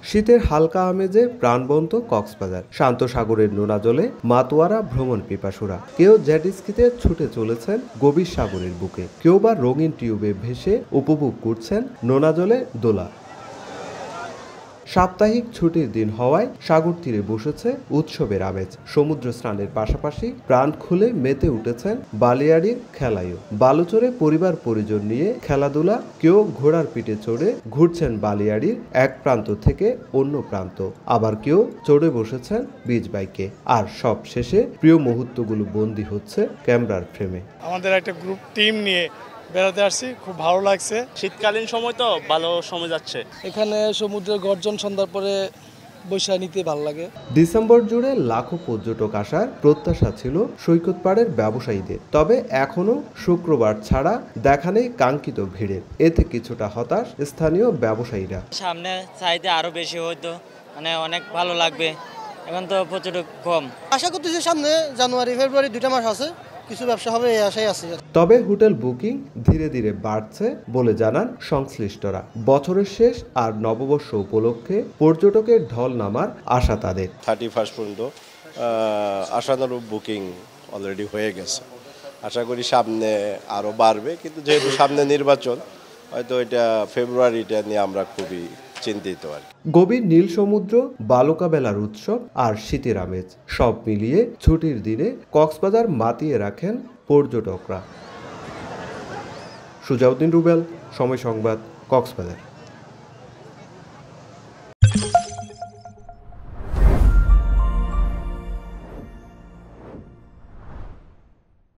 শীতের হালকা আমেজে প্রাণবন্ত কক্সবাজার, শান্ত সাগরের নোনা জলে মাতোয়ারা ভ্রমণ পিপাসুরা। কেউ জেট স্কিতে ছুটে চলেছেন গভীর সাগরের বুকে, কেউ বা রঙিন টিউবে ভেসে উপভোগ করছেন নোনা জলে দোলা। সাপ্তাহিক ছুটির দিন হওয়ায় সাগর তীরে বসেছে উৎসবের আমেজ। সমুদ্র স্নানের পাশাপাশি প্রাণ খুলে মেতে উঠেছেন বালিয়াড়ির খেলায়ও। বালুচরে পরিবার পরিজন নিয়ে খেলাধুলা, কেউ ঘোড়ার পিঠে চড়ে ঘুরছেন বালিয়াড়ির এক প্রান্ত থেকে অন্য প্রান্ত, আবার কেউ চড়ে বসেছেন বিচ বাইকে। আর সব শেষে প্রিয় মুহূর্তগুলো বন্দী হচ্ছে ক্যামেরার ফ্রেমে। আমাদের একটা গ্রুপ টিম নিয়ে বেড়াতে আসছি, খুব ভালো লাগছে। শীতকালীন সময় তো ভালো সময় যাচ্ছে। এখানে সমুদ্রের গর্জন সন্ধ্যার পরে বৈশা নিতে ভালো লাগে। ডিসেম্বর জুড়ে লাখো পর্যটক আসার প্রত্যাশা ছিল সৈকত পাড়ের ব্যবসায়ীদের, তবে এখনো শুক্রবার ছাড়া দেখা নেই কাঙ্ক্ষিত ভিড়ের। এতে কিছুটা হতাশ স্থানীয় ব্যবসায়ীরা। সামনে চাইতে আরো বেশি হয়তো, মানে অনেক ভালো লাগবে। এখন তো পর্যটক কম। আশা করতেছি সামনে জানুয়ারি ফেব্রুয়ারি 2টা মাস আছে, কিছু ব্যবসা হবে এই আশাই আছে। তবে হোটেল বুকিং ধীরে ধীরে বাড়ছে বলে জানান সংশ্লিষ্টরা। বছরের শেষ আর নববর্ষ উপলক্ষে পর্যটকের ঢল নামার আশা তাদের। 31 পর্যন্ত আশানুরূপ বুকিং অলরেডি হয়ে গেছে। আশা করি সামনে আরও বাড়বে, কিন্তু যেহেতু সামনে নির্বাচন, হয়তো এটা ফেব্রুয়ারিটা নিয়ে আমরা খুবই চিন্তিত আর কি। গভীর নীল সমুদ্র, বালুকা বেলার উৎসব আর শীতের আমেজ সব মিলিয়ে ছুটির দিনে কক্সবাজার মাতিয়ে রাখেন পর্যটকরা। সুজাউদ্দিন রুবেল, সময় সংবাদ, কক্সবাজার।